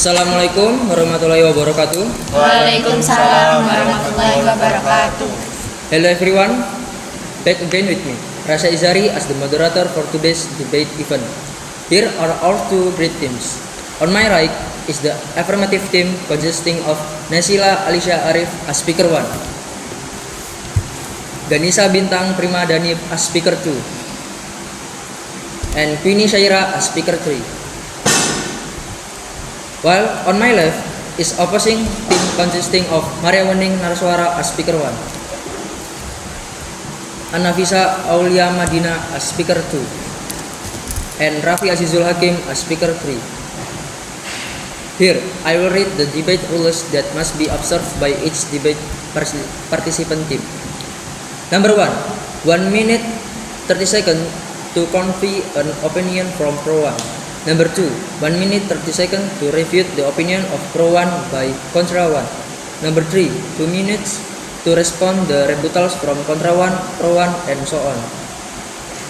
Assalamualaikum warahmatullahi wabarakatuh. Waalaikumsalam warahmatullahi wabarakatuh. Hello everyone, back again with me, Rasha Izari as the moderator for today's debate event. Here are our two great teams. On my right is the affirmative team consisting of Nasila Alisha Arif as speaker 1, Ganisa Bintang Prima Dani as speaker 2, and Queenie Syaira as speaker 3. While on my left is opposing team consisting of Maria Wening Narswara as speaker 1, Anafisa Aulia Madina as speaker 2, and Raffi Azizul Hakim as speaker 3. Here, I will read the debate rules that must be observed by each debate participant team. Number 1, 1 minute 30 seconds to convey an opinion from pro 1. Number 2, 1 minute 30 seconds to refute the opinion of pro 1 by contra 1. Number 3, 2 minutes to respond the rebuttals from contra 1, pro 1, and so on.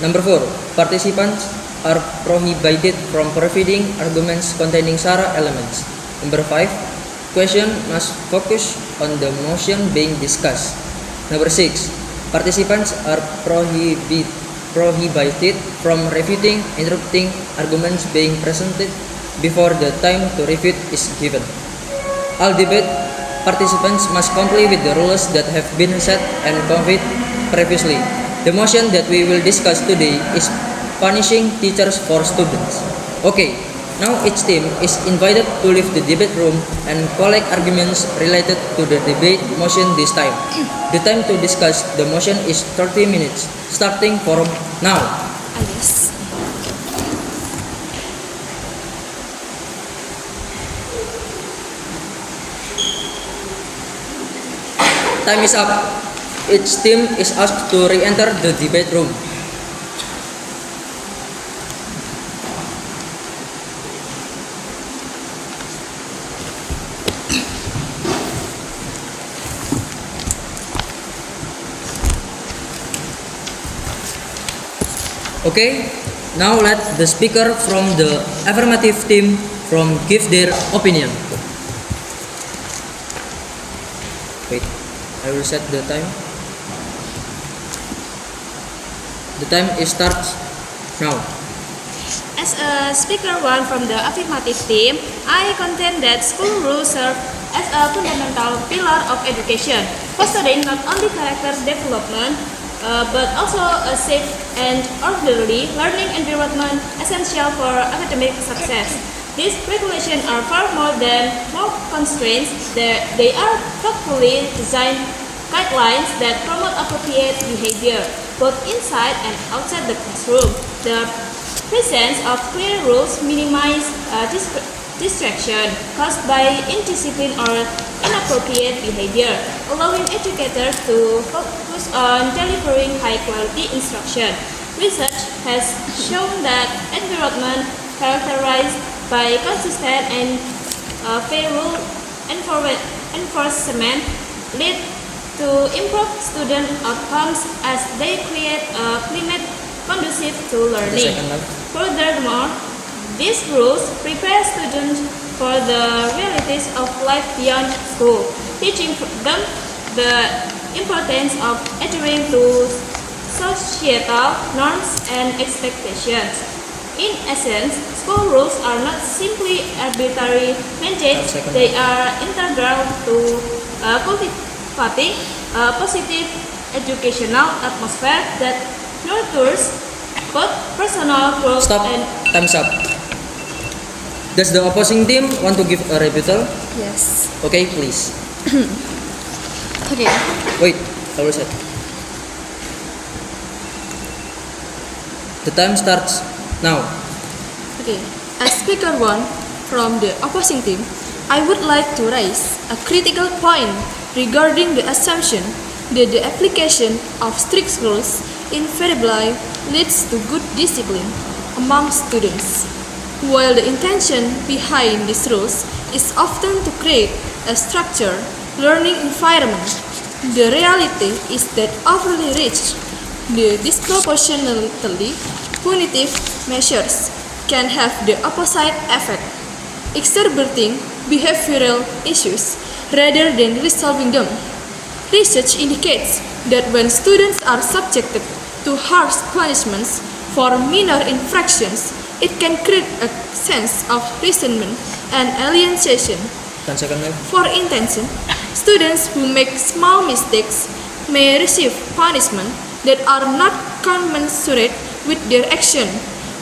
Number 4, participants are prohibited from providing arguments containing SARA elements. Number 5, question must focus on the motion being discussed. Number 6, participants are prohibited from refuting, interrupting arguments being presented before the time to refute is given. All debate participants must comply with the rules that have been set and conveyed previously. The motion that we will discuss today is punishing teachers for students. Okay, now each team is invited to leave the debate room and collect arguments related to the debate motion this time. The time to discuss the motion is 30 minutes, starting from now. Yes. Time is up. Each team is asked to re-enter the debate room. Okay, now let the speaker from the affirmative team give their opinion. Wait, I will set the time. The time starts now. As a speaker 1 from the affirmative team, I contend that school rules serve as a fundamental pillar of education, fostering not only character development but also a safe and orderly learning environment essential for academic success. These regulations are far more than more constraints. They are thoughtfully designed guidelines that promote appropriate behavior, both inside and outside the classroom. The presence of clear rules minimizes distraction caused by indiscipline or inappropriate behavior, allowing educators to focus on delivering high-quality instruction. Research has shown that environment characterized by consistent and fair rule enforcement lead to improved student outcomes as they create a climate conducive to learning. Furthermore, these rules prepare students for the realities of life beyond school, teaching them the importance of adhering to societal norms and expectations. In essence, school rules are not simply arbitrary mandates, they are integral to cultivating a positive educational atmosphere that nurtures both personal growth and... Time's up. Does the opposing team want to give a rebuttal? Yes. Okay, please. Okay. Wait, I will set. The time starts now. Okay, as speaker 1 from the opposing team, I would like to raise a critical point regarding the assumption that the application of strict rules invariably leads to good discipline among students. While the intention behind these rules is often to create a structured learning environment, the reality is that overly rigid, the disproportionately punitive measures can have the opposite effect. exacerbating behavioral issues rather than resolving them. Research indicates that when students are subjected to harsh punishments for minor infractions, it can create a sense of resentment and alienation. 10 seconds left. For intention, students who make small mistakes may receive punishment that are not commensurate with their action,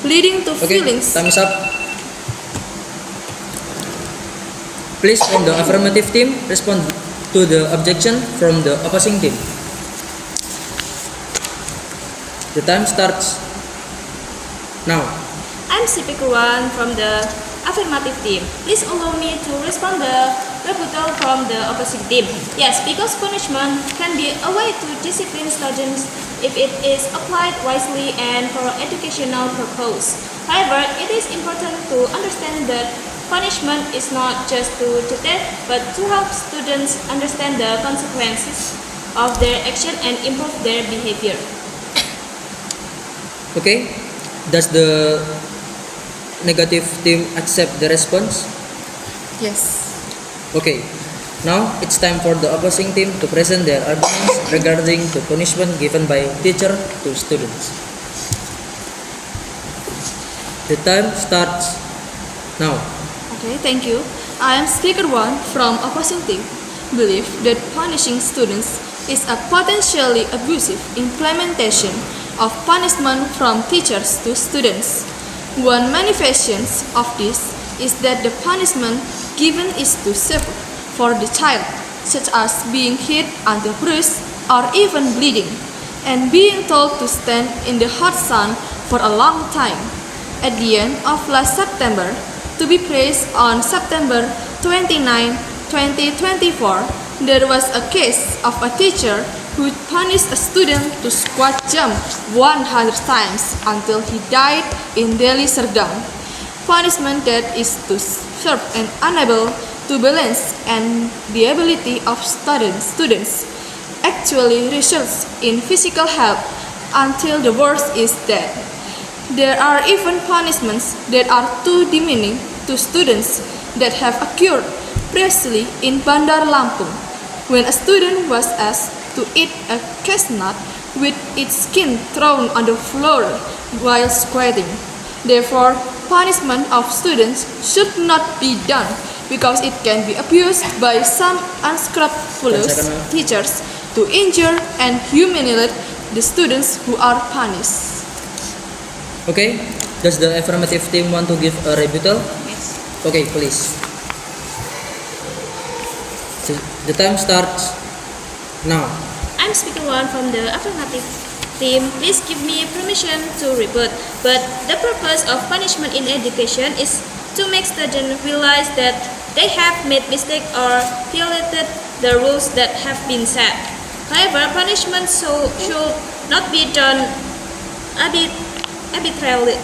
leading to Okay, feelings. time is up. Please, from the affirmative team, respond to the objection from the opposing team. The time starts now. I'm speaker 1 from the affirmative team. Please allow me to respond the rebuttal from the opposing team. Yes, because punishment can be a way to discipline students if it is applied wisely and for educational purpose. However, it is important to understand that punishment is not just to deter, but to help students understand the consequences of their action and improve their behavior. Okay, does the negative team accept the response? Yes. Okay, now it's time for the opposing team to present their arguments regarding the punishment given by teacher to students. The time starts now. Okay, thank you. I am speaker 1 from opposing team. Believe that punishing students is a potentially abusive implementation of punishment from teachers to students. One manifestation of this is that the punishment given is too severe for the child, such as being hit until bruised or even bleeding, and being told to stand in the hot sun for a long time. At the end of last September, to be praised on September 29, 2024, there was a case of a teacher who punished a student to squat jump 100 times until he died in Delhi, Serdang. Punishment that is too severe and unable to balance and the ability of students actually results in physical health until the worst is death. There are even punishments that are too demeaning to students that have occurred previously in Bandar Lampung, when a student was asked to eat a chestnut with its skin thrown on the floor while squatting. Therefore, punishment of students should not be done because it can be abused by some unscrupulous teachers to injure and humiliate the students who are punished. Okay, does the affirmative team want to give a rebuttal? Yes. Okay, please. The time starts now. I'm speaker 1 from the affirmative team. Please give me permission to rebut. But the purpose of punishment in education is to make students realize that they have made mistakes or violated the rules that have been set. However, punishment should not be done arbitrarily.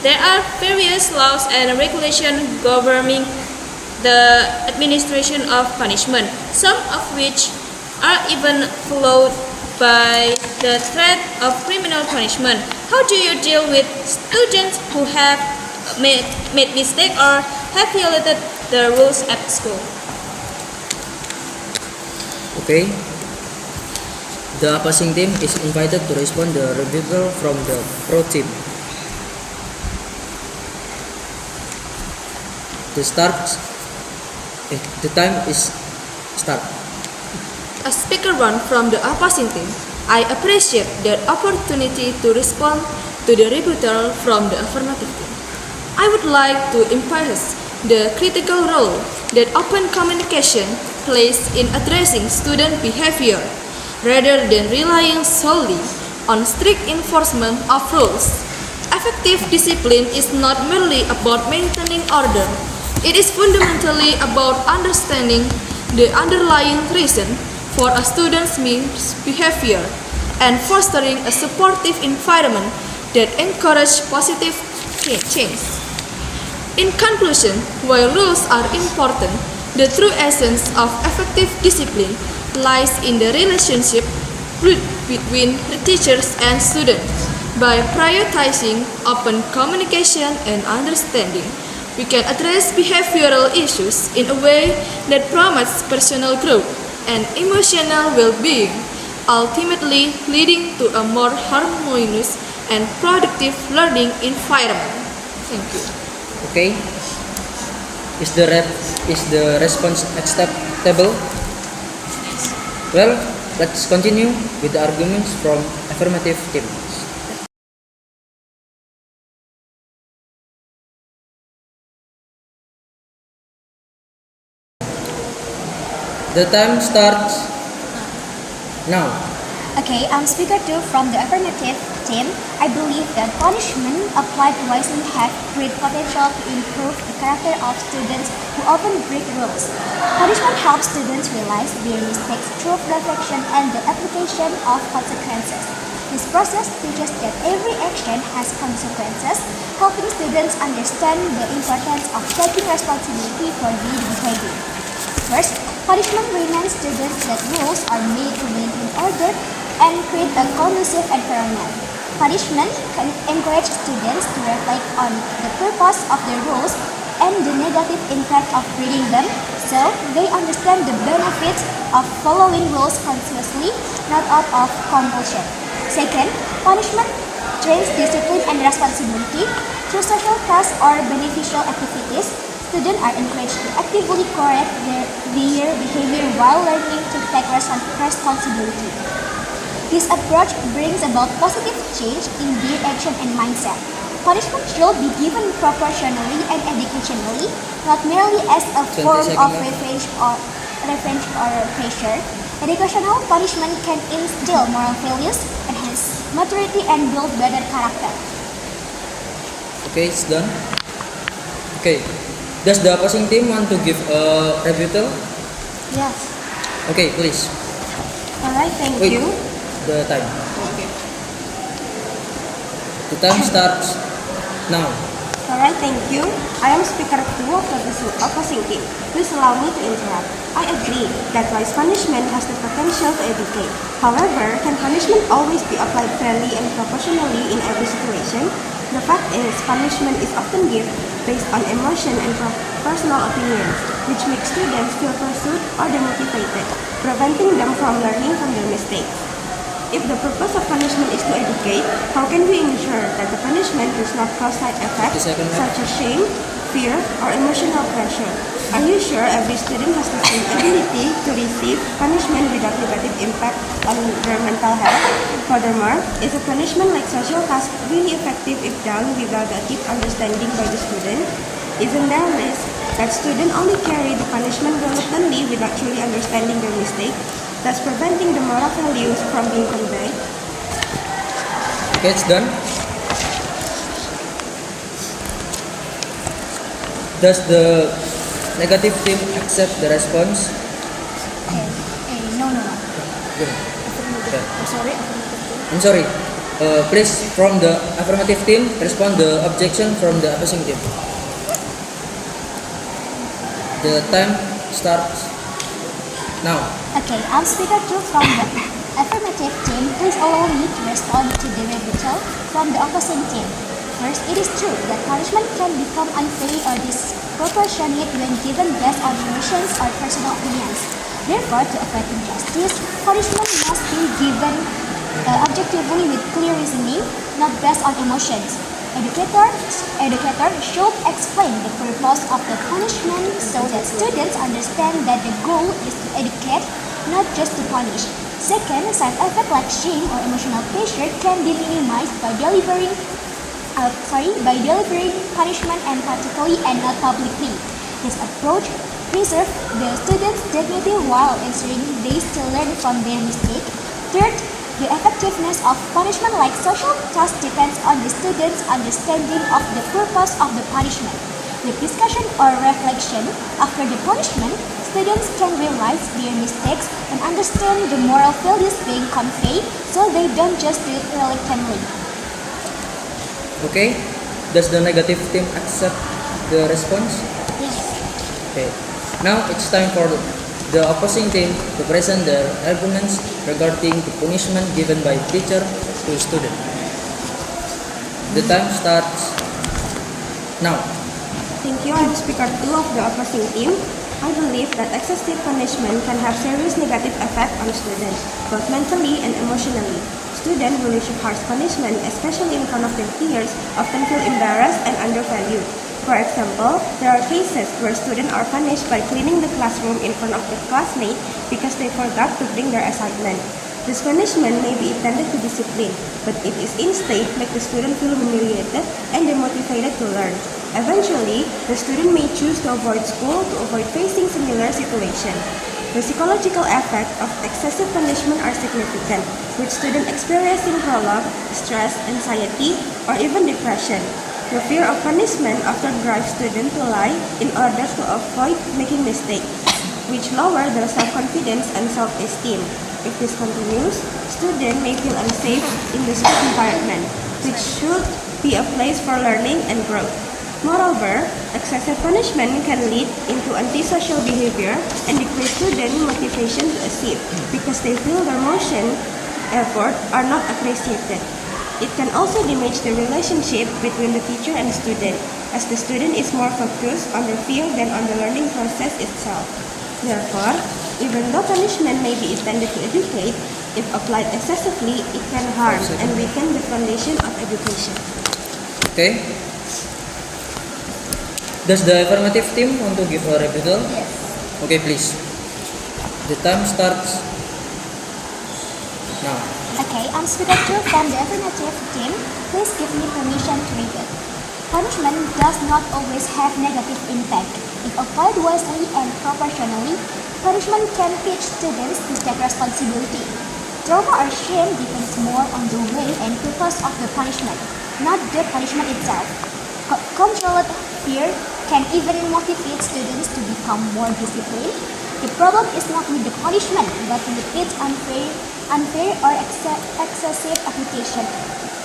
There are various laws and regulations governing the administration of punishment, some of which are even followed by the threat of criminal punishment. How do you deal with students who have made mistakes or have violated the rules at school? Okay. The opposing team is invited to respond the rebuttal from the pro team. The time is start. As speaker 1 from the opposing team, I appreciate the opportunity to respond to the rebuttal from the affirmative team. I would like to emphasize the critical role that open communication plays in addressing student behavior, rather than relying solely on strict enforcement of rules. Effective discipline is not merely about maintaining order. It is fundamentally about understanding the underlying reason for a student's misbehavior and fostering a supportive environment that encourages positive change. In conclusion, while rules are important, the true essence of effective discipline lies in the relationship between the teachers and students. By prioritizing open communication and understanding, We can address behavioral issues in a way that promotes personal growth and emotional well-being, ultimately leading to a more harmonious and productive learning environment. Thank you. Okay. Is the response acceptable? Well, let's continue with the arguments from affirmative team. The time starts now. Okay, speaker 2 from the affirmative team. I believe that punishment applied wisely have great potential to improve the character of students who often break rules. Punishment helps students realize their mistakes through reflection and the application of consequences. This process teaches that every action has consequences, helping students understand the importance of taking responsibility for their behavior. First, punishment reminds students that rules are made to maintain order and create a conducive environment. Punishment can encourage students to reflect on the purpose of the rules and the negative impact of breaking them, so they understand the benefits of following rules consciously, not out of compulsion. Second, punishment trains discipline and responsibility. Through social tasks or beneficial activities, students are encouraged to actively correct their behavior while learning to take responsibility. This approach brings about positive change in their action and mindset. Punishment should be given proportionally and educationally, not merely as a form of revenge or pressure. Educational punishment can instill moral values, enhance maturity, and build better character. Okay, it's done. Okay. Does the opposing team want to give a rebuttal? Yes. Okay, please. Alright, thank Wait. you. The time. Okay. The time starts now. Alright, thank you. I am speaker 2 of the opposing team. Please allow me to interrupt. I agree that wise punishment has the potential to educate. However, can punishment always be applied fairly and proportionally in every situation? The fact is, punishment is often given based on emotion and personal opinions, which makes students feel pursued or demotivated, preventing them from learning from their mistakes. If the purpose of punishment is to educate, how can we ensure that the punishment does not cause side effects such as shame, fear, or emotional pressure? Are you sure every student has the same ability to receive punishment without negative impact on their mental health? Furthermore, is a punishment like social task really effective if done without a deep understanding by the student? Isn't there a risk that students only carry the punishment reluctantly without truly understanding their mistake, thus preventing the moral values from being conveyed? Okay, it's done. Does the negative team accept the response? No. Good. Okay. Sorry. I'm sorry. Please, from the affirmative team, respond the objection from the opposing team. The time starts now. Okay, speaker 2 from the affirmative team. Please allow me to respond to the rebuttal from the opposing team. First, it is true that punishment can become unfair or disproportionate when given based on emotions or personal opinions. Therefore, to avoid injustice, punishment must be given objectively with clear reasoning, not based on emotions. Educators should explain the purpose of the punishment so that students understand that the goal is to educate, not just to punish. Second, side effects like shame or emotional pressure can be minimized by delivering punishment empathically and not publicly. This approach preserves the students' dignity while ensuring they still learn from their mistake. Third, the effectiveness of punishment like social tasks depends on the students' understanding of the purpose of the punishment. With discussion or reflection after the punishment, students can realize their mistakes and understand the moral values being conveyed so they don't just do it reluctantly. Okay. Does the negative team accept the response? Yes. Okay. Now it's time for the opposing team to present their arguments regarding the punishment given by teacher to student. The time starts now. Thank you. I'm speaker 2 of the opposing team. I believe that excessive punishment can have serious negative effect on students, both mentally and emotionally. Students who receive harsh punishment, especially in front of their peers, often feel embarrassed and undervalued. For example, there are cases where students are punished by cleaning the classroom in front of their classmates because they forgot to bring their assignment. This punishment may be intended to discipline, but it is instead make the student feel humiliated and demotivated to learn. Eventually, the student may choose to avoid school to avoid facing similar situation. The psychological effects of excessive punishment are significant, with students experiencing prolonged stress, anxiety, or even depression. The fear of punishment often drives students to lie in order to avoid making mistakes, which lower their self-confidence and self-esteem. If this continues, students may feel unsafe in the school environment, which should be a place for learning and growth. Moreover, excessive punishment can lead into antisocial behavior and decrease student motivation to achieve because they feel their motion effort are not appreciated. It can also damage the relationship between the teacher and student, as the student is more focused on the field than on the learning process itself. Therefore, even though punishment may be intended to educate, if applied excessively, it can harm and weaken the foundation of education. Okay. Does the affirmative team want to give a rebuttal? Yes. Okay, please. The time starts now. Okay, I'm speaker 2 from the affirmative team. Please give me permission to read it. Punishment does not always have negative impact. If applied wisely and proportionally, punishment can teach students to take responsibility. Trauma or shame depends more on the way and purpose of the punishment, not the punishment itself. Controlled fear can even motivate students to become more disciplined. The problem is not with the punishment, but with its unfair or excessive application.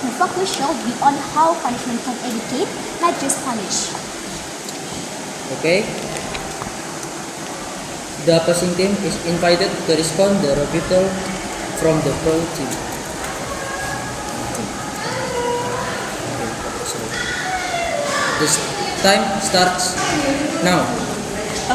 The focus should be on how punishment can educate, not just punish. Okay. The opposing team is invited to respond the rebuttal from the pro team. This time starts now.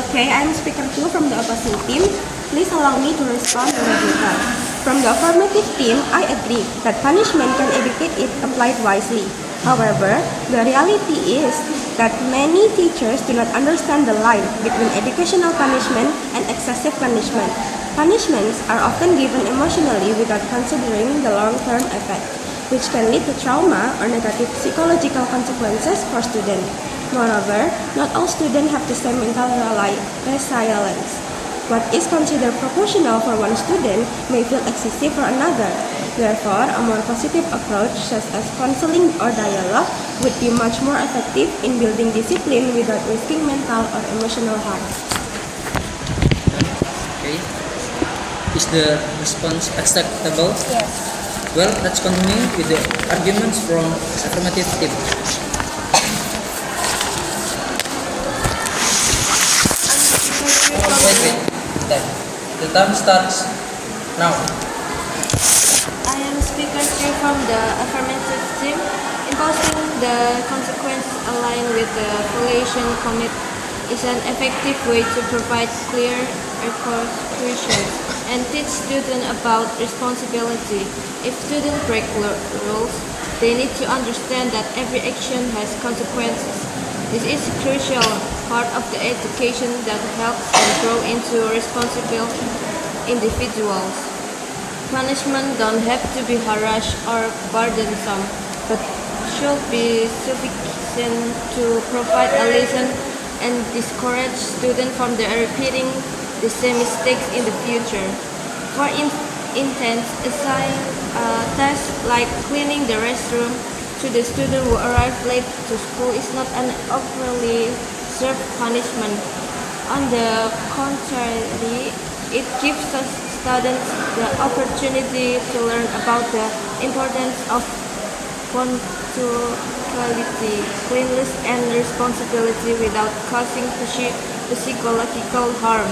Okay, I'm speaker 2 from the opposing team. Please allow me to respond to the rebuttal. From the affirmative team, I agree that punishment can educate if applied wisely. However, the reality is that many teachers do not understand the line between educational punishment and excessive punishment. Punishments are often given emotionally without considering the long-term effect, which can lead to trauma or negative psychological consequences for students. Moreover, not all students have the same mental resilience. What is considered proportional for one student may feel excessive for another. Therefore, a more positive approach, such as counseling or dialogue, would be much more effective in building discipline without risking mental or emotional harm. Okay. Is the response acceptable? Yes. Well, let's continue with the arguments from affirmative team. Wait. The time starts now. I am speaker 3 from the affirmative team. Imposing the consequences aligned with the violation commit is an effective way to provide clear repercussions and teach students about responsibility. If students break rules, they need to understand that every action has consequences. This is a crucial part of the education that helps them grow into responsible individuals. Punishment don't have to be harsh or burdensome, but should be sufficient to provide a lesson and discourage students from repeating the same mistakes in the future. For instance, assign a task like cleaning the restroom to the student who arrived late to school is not an overly severe punishment. On the contrary, it gives us students the opportunity to learn about the importance of punctuality, cleanliness, and responsibility without causing psychological harm.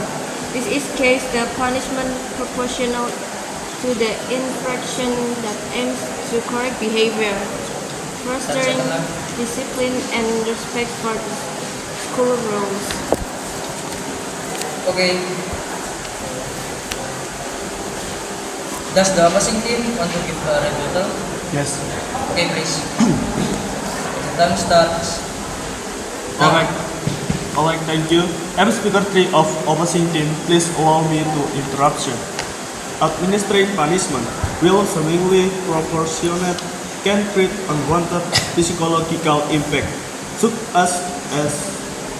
This is case the punishment proportional to the infraction that aims to correct behavior, fostering discipline and respect for school rules. Okay. Does the opposing team want to give a rebuttal? Yes. Okay, please. The time starts. Now. Alright, thank you. I'm speaker 3 of opposing team. Please allow me to interruption. Administering punishment, will seemingly proportionate, can create unwanted psychological impact, such as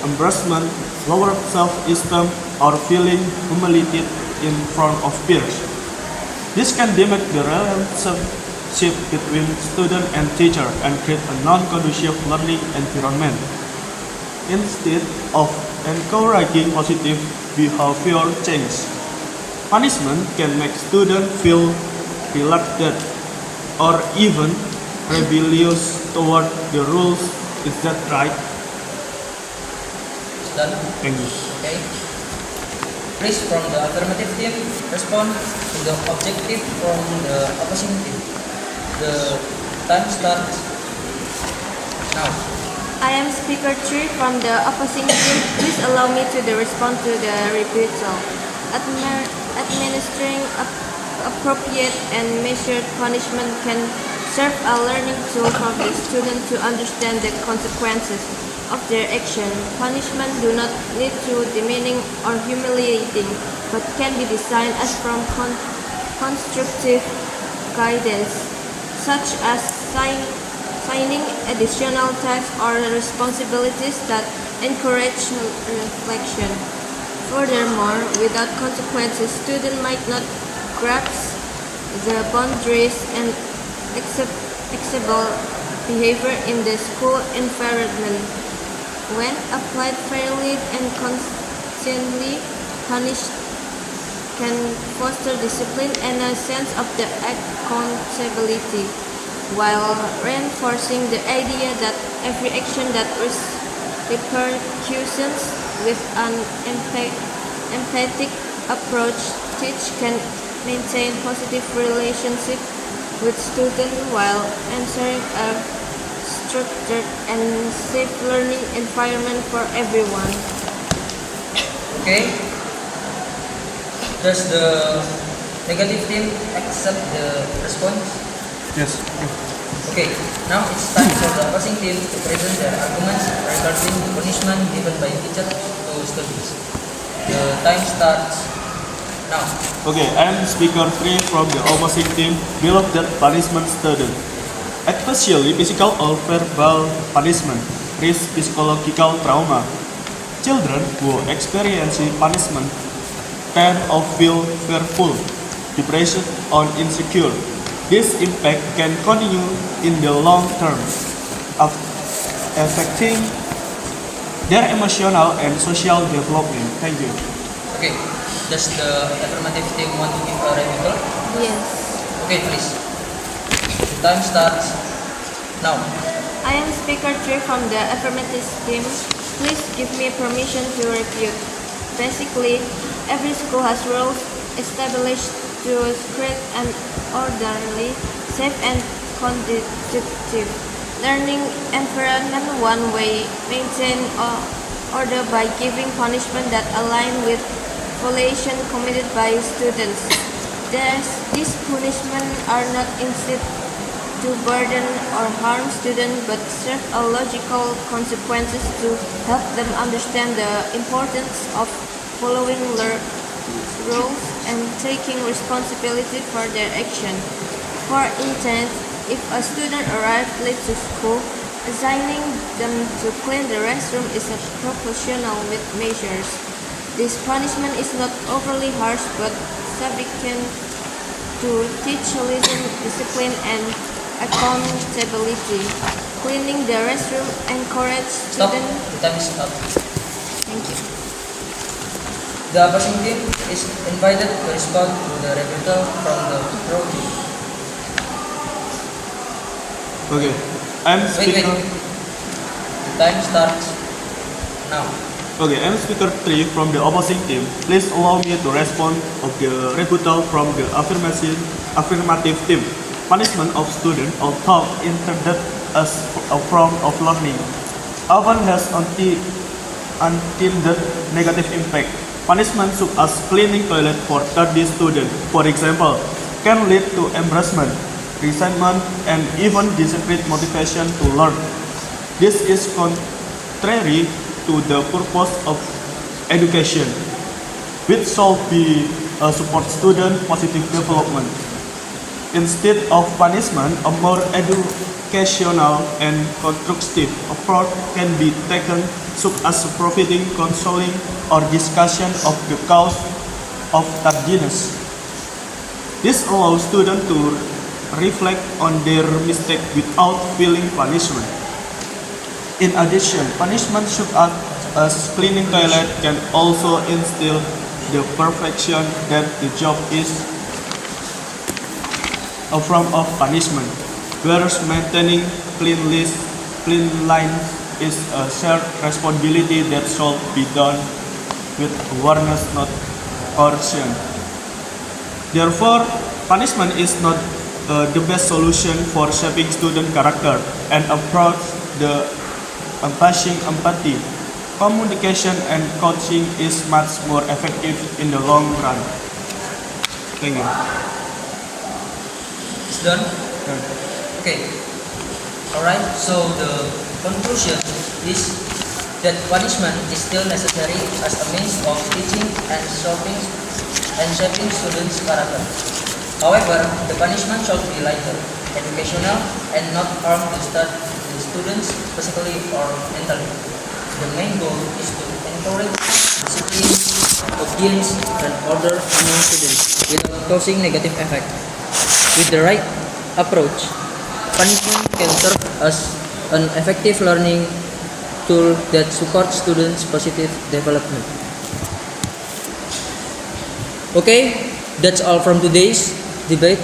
embarrassment, lower self-esteem, or feeling humiliated in front of peers. This can damage the relationship between student and teacher and create a non-conducive learning environment. Instead of encouraging positive behavior change, punishment can make students feel reluctant or even rebellious toward the rules. Is that right? It's done. Thank you. Okay. Please, from the affirmative team, respond to the objective from the opposing team. The time starts now. I am speaker 3 from the opposing team. Please allow me to respond to the rebuttal. Administering appropriate and measured punishment can serve a learning tool for the student to understand the consequences of their action. Punishment do not need to be demeaning or humiliating, but can be designed as from constructive guidance, such as signing additional tasks or responsibilities that encourage reflection. Furthermore, without consequences, students might not grasp the boundaries and acceptable behavior in the school environment. When applied fairly and consistently, punishment can foster discipline and a sense of the accountability, while reinforcing the idea that every action that repercussions with an empathic approach teach can maintain positive relationship with students while ensuring a structured and safe learning environment for everyone. Okay. Does the negative team accept the response? Yes. Okay. Now it's time for the opposing team to present their arguments regarding the punishment given by teachers to students. The time starts now. Okay, I am speaker 3 from the opposing team. Believe that punishment student, especially physical or verbal punishment, risk psychological trauma. Children who experience punishment tend to feel fearful, depressed, or insecure. This impact can continue in the long term, affecting their emotional and social development. Thank you. Okay. Does the affirmative team want to give a rebuttal? Yes. Okay, please. The time starts now. I am speaker 3 from the affirmative team. Please give me permission to refute. Basically, every school has rules established to create an orderly, safe and conducive learning environment. One way maintain order by giving punishment that align with violation committed by students. These punishments are not intended to burden or harm students but serve a logical consequences to help them understand the importance of following rules and taking responsibility for their action. For instance, if a student arrives late to school, assigning them to clean the restroom is proportional with measures. This punishment is not overly harsh but sufficient to teach discipline and accountability. Cleaning the restroom encourages Stop. students. The time is up. Thank you. The opposing team is invited to respond to the rebuttal from the pro team. Okay, I'm Wait. speaker. The time starts now. Okay, I'm speaker 3 from the opposing team. Please allow me to respond of the rebuttal from the affirmative team. Punishment of students, although intended as a form of learning, often has unintended negative impact. Punishment such as cleaning toilet for tardy student, for example, can lead to embarrassment, resentment, and even discipline motivation to learn. This is contrary to the purpose of education, which should be support student positive development. Instead of punishment, a more educational and constructive approach can be taken, such as providing counseling or discussion of the cause of tardiness. This allows students to reflect on their mistake without feeling punishment. In addition, punishment such as cleaning toilet can also instill the perception that the job is a form of punishment, whereas maintaining clean lines is a shared responsibility that should be done with awareness, not coercion. Therefore, punishment is not the best solution for shaping student character and approach the empathy. Communication and coaching is much more effective in the long run. Thank you. It's done? Okay. Alright, so the conclusion is that punishment is still necessary as a means of teaching and shaping students' character. However, the punishment should be lighter, educational, and not harm the students physically or mentally. The main goal is to encourage discipline, obedience, and order among students without causing negative effect. With the right approach, punishment can serve as an effective learning tool that supports students' positive development. Okay, that's all from today's debate.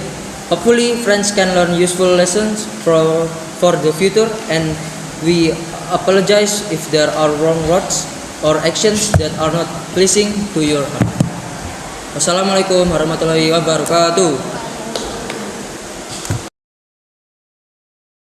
Hopefully, friends can learn useful lessons for the future, and we apologize if there are wrong words or actions that are not pleasing to your heart. Wassalamualaikum warahmatullahi wabarakatuh.